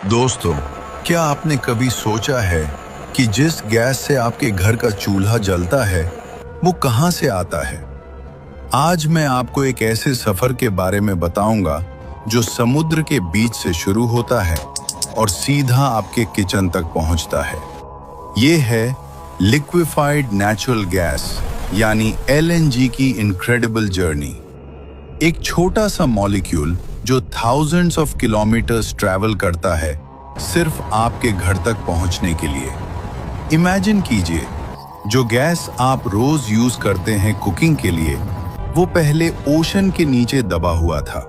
दोस्तों, क्या आपने कभी सोचा है कि जिस गैस से आपके घर का चूल्हा जलता है वो कहां से आता है? आज मैं आपको एक ऐसे सफर के बारे में बताऊंगा जो समुद्र के बीच से शुरू होता है और सीधा आपके किचन तक पहुंचता है। ये है लिक्विफाइड नेचुरल गैस यानी LNG की इनक्रेडिबल जर्नी। एक छोटा सा मॉलिक्यूल जो थाउजेंड्स ऑफ किलोमीटर्स ट्रैवल करता है सिर्फ आपके घर तक पहुंचने के लिए। इमेजिन कीजिए, जो गैस आप रोज यूज करते हैं कुकिंग के लिए, वो पहले ओशन के नीचे दबा हुआ था,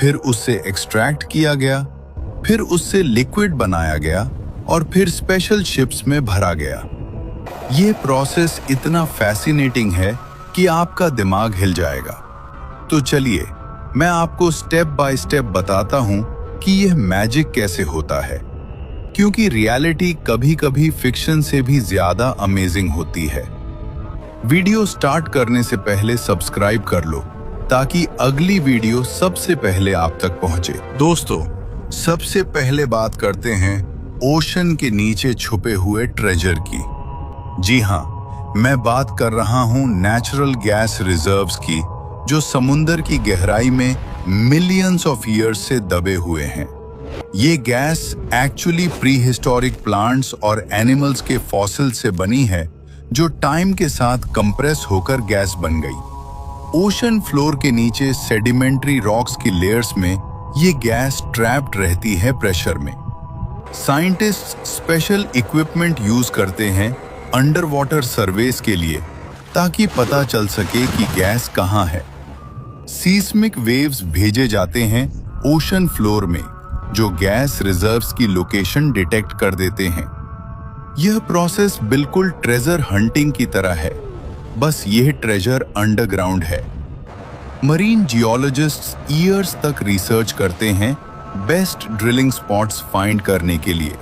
फिर उससे एक्सट्रैक्ट किया गया, फिर उससे लिक्विड बनाया गया और फिर स्पेशल शिप्स में भरा गया। ये प्रोसेस इतना फैसिनेटिंग है कि आपका दिमाग हिल जाएगा। तो चलिए मैं आपको स्टेप बाय स्टेप बताता हूं कि यह मैजिक कैसे होता है, क्योंकि रियलिटी कभी-कभी फिक्शन से भी ज्यादा अमेजिंग होती है। वीडियो स्टार्ट करने से पहले सब्सक्राइब कर लो ताकि अगली वीडियो सबसे पहले आप तक पहुंचे। दोस्तों, सबसे पहले बात करते हैं ओशन के नीचे छुपे हुए ट्रेजर की। जी हाँ, मैं बात कर रहा हूं नेचुरल गैस रिजर्व्स की, जो समुद्र की गहराई में मिलियंस ऑफ ईयर्स से दबे हुए हैं। ये gas actually pre historic plants और एनिमल्स के फॉसिल से बनी है, जो टाइम के साथ कंप्रेस होकर गैस बन गई। ओशन फ्लोर के नीचे सेडिमेंट्री रॉक्स की लेयर्स में ये गैस ट्रैप्ड रहती है प्रेशर में। साइंटिस्ट स्पेशल इक्विपमेंट यूज करते हैं अंडर वाटर सर्वेस के लिए, ताकि पता चल सके कि गैस कहाँ है। सीस्मिक वेव्स भेजे जाते हैं ओशन फ्लोर में, जो गैस रिजर्व्स की लोकेशन डिटेक्ट कर देते हैं। यह प्रोसेस बिल्कुल ट्रेजर हंटिंग की तरह है, बस यह ट्रेजर अंडरग्राउंड है। मरीन जियोलॉजिस्ट्स ईयर्स तक रिसर्च करते हैं बेस्ट ड्रिलिंग स्पॉट्स फाइंड करने के लिए।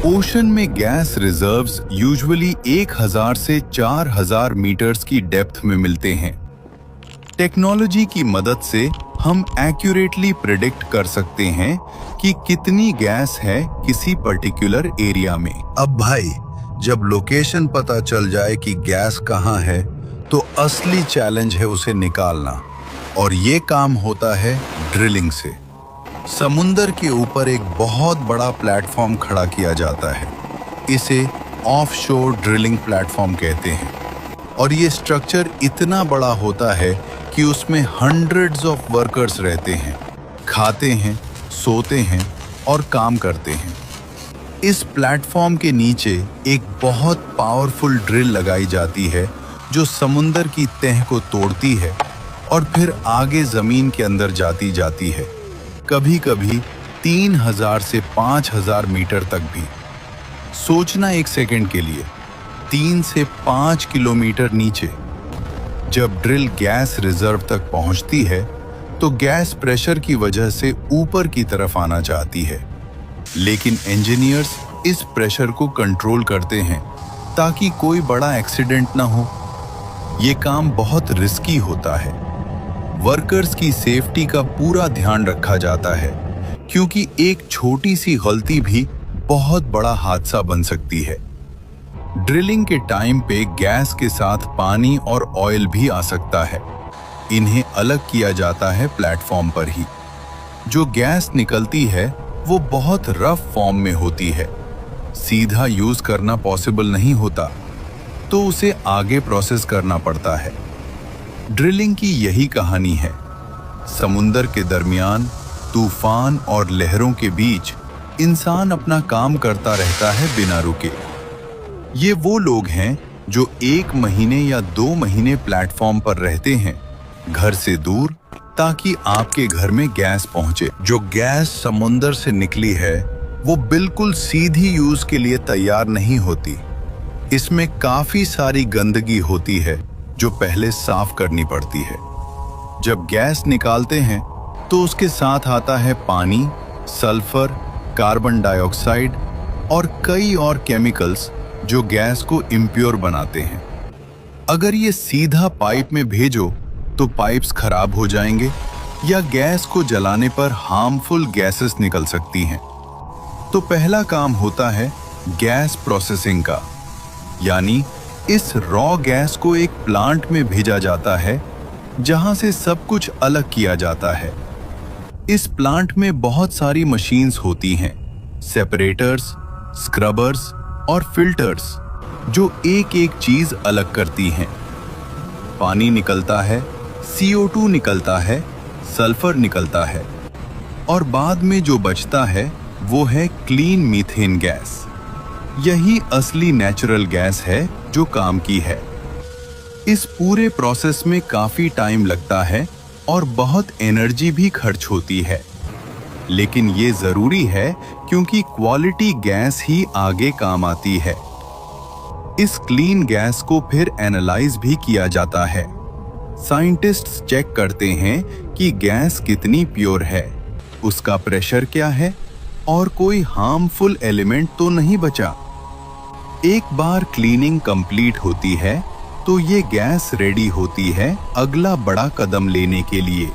ओशन में गैस रिजर्व्स यूजुअली 1000 से 4000 मीटर्स की डेप्थ में मिलते हैं। टेक्नोलॉजी की मदद से हम एक्यूरेटली प्रेडिक्ट कर सकते हैं कि कितनी गैस है किसी पर्टिकुलर एरिया में। अब भाई, जब लोकेशन पता चल जाए कि गैस कहाँ है, तो असली चैलेंज है उसे निकालना, और ये काम होता है ड्रिलिंग से। समुंदर के ऊपर एक बहुत बड़ा प्लेटफॉर्म खड़ा किया जाता है। इसे ऑफशोर ड्रिलिंग प्लेटफॉर्म कहते हैं, और ये स्ट्रक्चर इतना बड़ा होता है कि उसमें हंड्रेड्स ऑफ वर्कर्स रहते हैं, खाते हैं, सोते हैं और काम करते हैं। इस प्लेटफॉर्म के नीचे एक बहुत पावरफुल ड्रिल लगाई जाती है, जो समुंदर की तह को तोड़ती है और फिर आगे जमीन के अंदर जाती है, कभी-कभी 3000 से 5000 मीटर तक भी। सोचना एक सेकंड के लिए, 3 से 5 किलोमीटर नीचे। जब ड्रिल गैस रिजर्व तक पहुंचती है, तो गैस प्रेशर की वजह से ऊपर की तरफ आना चाहती है, लेकिन इंजीनियर्स इस प्रेशर को कंट्रोल करते हैं ताकि कोई बड़ा एक्सीडेंट ना हो। ये काम बहुत रिस्की होता है। वर्कर्स की सेफ्टी का पूरा ध्यान रखा जाता है, क्योंकि एक छोटी सी गलती भी बहुत बड़ा हादसा बन सकती है। ड्रिलिंग के टाइम पे गैस के साथ पानी और ऑयल भी आ सकता है। इन्हें अलग किया जाता है प्लेटफॉर्म पर ही। जो गैस निकलती है वो बहुत रफ फॉर्म में होती है, सीधा यूज करना पॉसिबल नहीं होता, तो उसे आगे प्रोसेस करना पड़ता है। ड्रिलिंग की यही कहानी है। समुंदर के दरमियान तूफान और लहरों के बीच इंसान अपना काम करता रहता है बिना रुके। ये वो लोग हैं जो 1 महीने या 2 महीने प्लेटफॉर्म पर रहते हैं, घर से दूर, ताकि आपके घर में गैस पहुंचे। जो गैस समुंदर से निकली है वो बिल्कुल सीधी यूज के लिए तैयार नहीं होती। इसमें काफी सारी गंदगी होती है जो पहले साफ करनी पड़ती है। जब गैस निकालते हैं तो उसके साथ आता है पानी, सल्फर, कार्बन डाइऑक्साइड और कई और केमिकल्स जो गैस को इम्प्योर बनाते हैं। अगर ये सीधा पाइप में भेजो तो पाइप्स खराब हो जाएंगे या गैस को जलाने पर हार्मफुल गैसेस निकल सकती हैं। तो पहला काम होता है गैस प्रोसेसिंग का, यानी इस रॉ गैस को एक प्लांट में भेजा जाता है जहां से सब कुछ अलग किया जाता है। इस प्लांट में बहुत सारी मशीन्स होती हैं, सेपरेटर्स, स्क्रबर्स और फिल्टर्स, जो एक एक चीज अलग करती हैं। पानी निकलता है, CO2 निकलता है, सल्फर निकलता है और बाद में जो बचता है वो है क्लीन मीथेन गैस। यही असली नेचुरल गैस है जो काम की है। इस पूरे प्रोसेस में काफी टाइम लगता है और बहुत एनर्जी भी खर्च होती है, लेकिन ये जरूरी है क्योंकि क्वालिटी गैस ही आगे काम आती है। इस क्लीन गैस को फिर एनालाइज भी किया जाता है। साइंटिस्ट्स चेक करते हैं कि गैस कितनी प्योर है, उसका प्रेशर क्या है और कोई हार्मफुल एलिमेंट तो नहीं बचा। एक बार क्लीनिंग कंप्लीट होती है तो ये गैस रेडी होती है अगला बड़ा कदम लेने के लिए,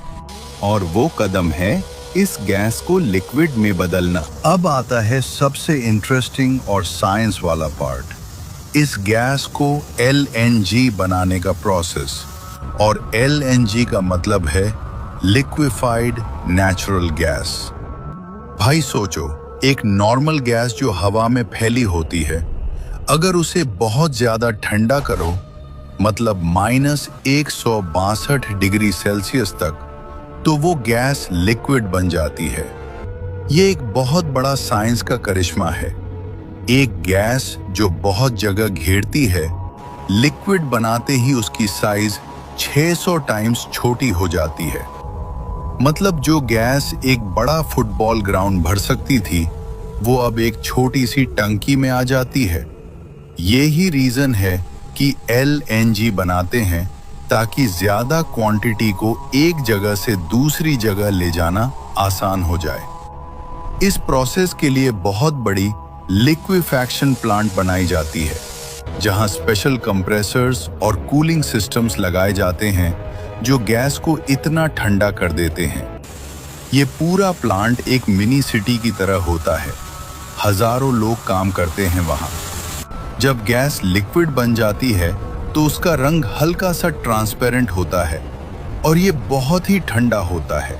और वो कदम है इस गैस को लिक्विड में बदलना। अब आता है सबसे इंटरेस्टिंग और साइंस वाला पार्ट, इस गैस को LNG बनाने का प्रोसेस। और LNG का मतलब है लिक्विफाइड नेचुरल गैस। भाई सोचो, एक नॉर्मल गैस जो हवा में फैली होती है, अगर उसे बहुत ज्यादा ठंडा करो, मतलब -162 डिग्री सेल्सियस तक, तो वो गैस लिक्विड बन जाती है। ये एक बहुत बड़ा साइंस का करिश्मा है। एक गैस जो बहुत जगह घेरती है, लिक्विड बनाते ही उसकी साइज 600 टाइम्स छोटी हो जाती है। मतलब जो गैस एक बड़ा फुटबॉल ग्राउंड भर सकती थी, वो अब एक छोटी सी टंकी में आ जाती है। ये ही रीजन है कि LNG बनाते हैं, ताकि ज्यादा क्वांटिटी को एक जगह से दूसरी जगह ले जाना आसान हो जाए। इस प्रोसेस के लिए बहुत बड़ी लिक्विफैक्शन प्लांट बनाई जाती है, जहां स्पेशल कंप्रेसर्स और कूलिंग सिस्टम्स लगाए जाते हैं जो गैस को इतना ठंडा कर देते हैं। ये पूरा प्लांट एक मिनी सिटी की तरह होता है। हजारों लोग काम करते हैं वहां। जब गैस लिक्विड बन जाती है तो उसका रंग हल्का सा ट्रांसपेरेंट होता है और ये बहुत ही ठंडा होता है।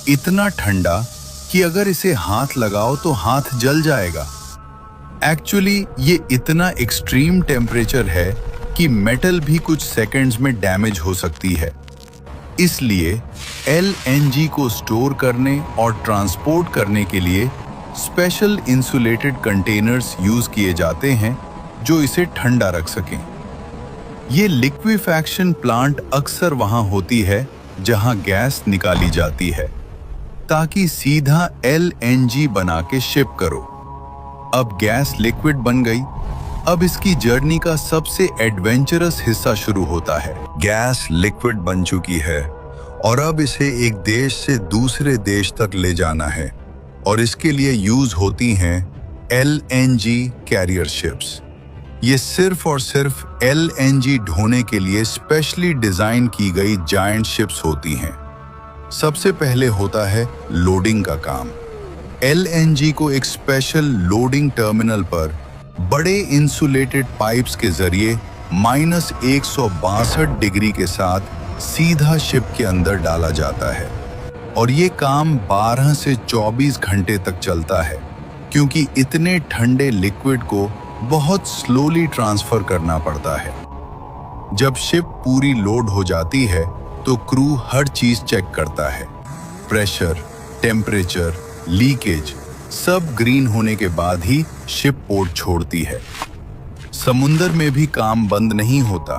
इतना ठंडा कि अगर इसे हाथ लगाओ तो हाथ जल जाएगा। एक्चुअली ये इतना एक्सट्रीम टेम्परेचर है कि मेटल भी कुछ सेकंड्स में डैमेज हो सकती है। इसलिए LNG को स्टोर करने और ट्रांसपोर्ट करने के लिए स्पेशल इंसुलेटेड कंटेनर्स यूज किए जाते हैं जो इसे ठंडा रख सकें। ये लिक्विफैक्शन प्लांट अक्सर वहां होती है जहां गैस निकाली जाती है, ताकि सीधा LNG बना के शिप करो। अब गैस लिक्विड बन गई, अब इसकी जर्नी का सबसे एडवेंचरस हिस्सा शुरू होता है। गैस लिक्विड बन चुकी है और अब इसे एक देश से दूसरे देश तक ले जाना है, और इसके लिए यूज होती हैं LNG कैरियर शिप्स। ये सिर्फ और सिर्फ LNG ढोने के लिए स्पेशली डिजाइन की गई जायंट शिप्स होती हैं। सबसे पहले होता है लोडिंग का काम। LNG को एक स्पेशल लोडिंग टर्मिनल पर बड़े इंसुलेटेड पाइप्स के जरिए -162 डिग्री के साथ सीधा शिप के अंदर डाला जाता है, और ये काम 12 से 24 घंटे तक चलता है, क्योंकि इतने ठंडे लिक्विड को बहुत स्लोली ट्रांसफर करना पड़ता है। जब शिप पूरी लोड हो जाती है तो क्रू हर चीज चेक करता है। प्रेशर, टेम्परेचर, लीकेज सब ग्रीन होने के बाद ही शिप पोर्ट छोड़ती है। समुंदर में भी काम बंद नहीं होता।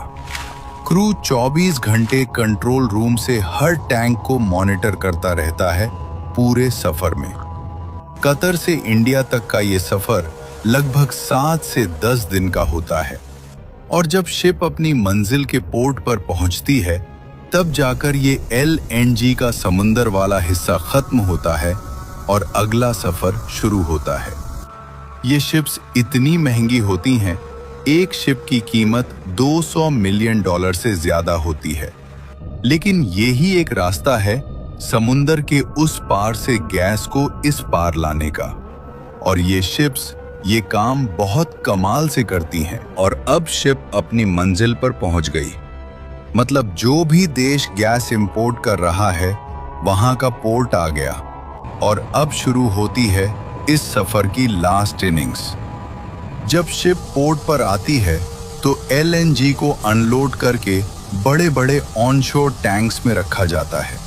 क्रू 24 घंटे कंट्रोल रूम से हर टैंक को मॉनिटर करता रहता है पूरे सफर में। कतर से इंडिया तक का ये सफर लगभग 7 से 10 दिन का होता है, और जब शिप अपनी मंजिल के पोर्ट पर पहुंचती है, तब जाकर ये LNG का समुंदर वाला हिस्सा खत्म होता है और अगला सफर शुरू होता है। ये शिप्स इतनी महंगी होती हैं, एक शिप की कीमत $200 मिलियन से ज्यादा होती है। लेकिन यही एक रास्ता है समुंदर के उस पार से गैस को इस पार लाने का। और ये शिप्स ये काम बहुत कमाल से करती हैं। और अब शिप अपनी मंजिल पर पहुंच गई। मतलब जो भी देश गैस इंपोर्ट कर रहा है वहां का पोर्ट आ गया। और अब शुरू होती है इस सफर की लास्ट इनिंग्स। जब शिप पोर्ट पर आती है तो LNG को अनलोड करके बड़े बड़े ऑनशोर टैंक्स में रखा जाता है।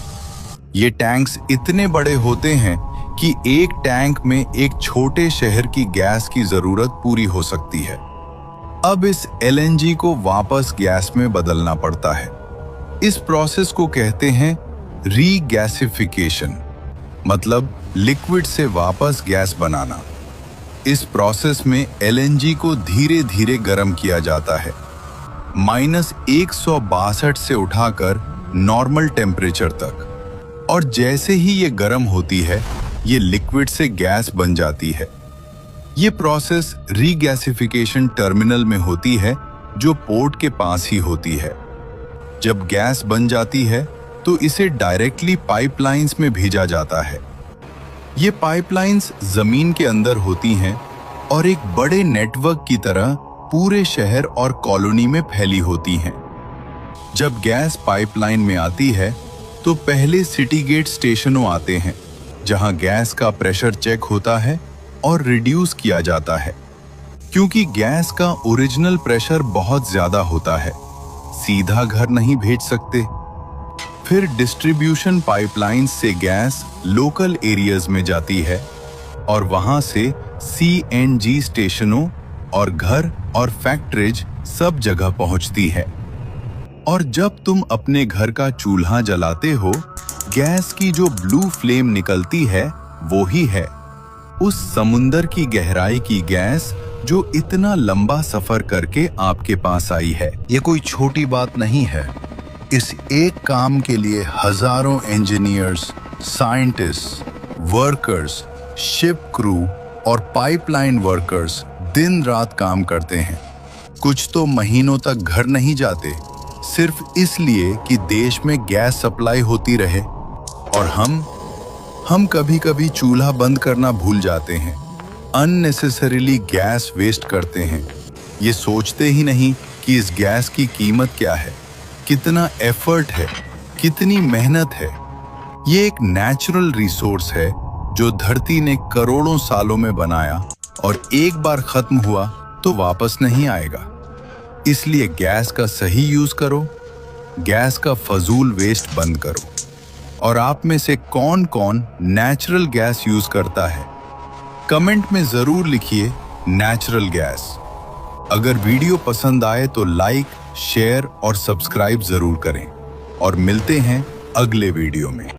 ये टैंक्स इतने बड़े होते हैं कि एक टैंक में एक छोटे शहर की गैस की जरूरत पूरी हो सकती है। अब इस LNG को वापस गैस में बदलना पड़ता है। इस प्रोसेस को कहते हैं रीगैसिफिकेशन, मतलब लिक्विड से वापस गैस बनाना। इस प्रोसेस में LNG को धीरे धीरे गर्म किया जाता है, -162 से उठाकर नॉर्मल टेम्परेचर तक। और जैसे ही ये गर्म होती है ये लिक्विड से गैस बन जाती है। ये प्रोसेस रीगैसिफिकेशन टर्मिनल में होती है जो पोर्ट के पास ही होती है। जब गैस बन जाती है तो इसे डायरेक्टली पाइपलाइंस में भेजा जाता है। ये पाइपलाइंस जमीन के अंदर होती हैं और एक बड़े नेटवर्क की तरह पूरे शहर और कॉलोनी में फैली होती हैं। जब गैस पाइपलाइन में आती है तो पहले सिटी गेट स्टेशनों आते हैं जहां गैस का प्रेशर चेक होता है और रिड्यूस किया जाता है। क्योंकि गैस का ओरिजिनल प्रेशर बहुत ज्यादा होता है, सीधा घर नहीं भेज सकते। फिर डिस्ट्रीब्यूशन पाइपलाइन से गैस लोकल एरियाज में जाती है और वहां से CNG स्टेशनों और घर और फैक्ट्रीज सब जगह पहुंचती है। और जब तुम अपने घर का चूल्हा जलाते हो, गैस की जो ब्लू फ्लेम निकलती है वो ही है उस समुंदर की गहराई की गैस जो इतना लंबा सफर करके आपके पास आई है। ये कोई छोटी बात नहीं है। इस एक काम के लिए हजारों engineers, scientist, workers, ship crew और पाइपलाइन वर्कर्स दिन रात काम करते हैं। कुछ तो महीनों तक घर नहीं जाते, सिर्फ इसलिए कि देश में गैस सप्लाई होती रहे। और हम कभी कभी चूल्हा बंद करना भूल जाते हैं, अननेसेसरीली गैस वेस्ट करते हैं। ये सोचते ही नहीं कि इस गैस की कीमत क्या है, कितना एफर्ट है, कितनी मेहनत है। ये एक नेचुरल रिसोर्स है जो धरती ने करोड़ों सालों में बनाया और एक बार खत्म हुआ तो वापस नहीं आएगा। इसलिए गैस का सही यूज करो, गैस का फजूल वेस्ट बंद करो। और आप में से कौन कौन नेचुरल गैस यूज करता है, कमेंट में जरूर लिखिए नेचुरल गैस। अगर वीडियो पसंद आए तो लाइक, शेयर और सब्सक्राइब जरूर करें। और मिलते हैं अगले वीडियो में।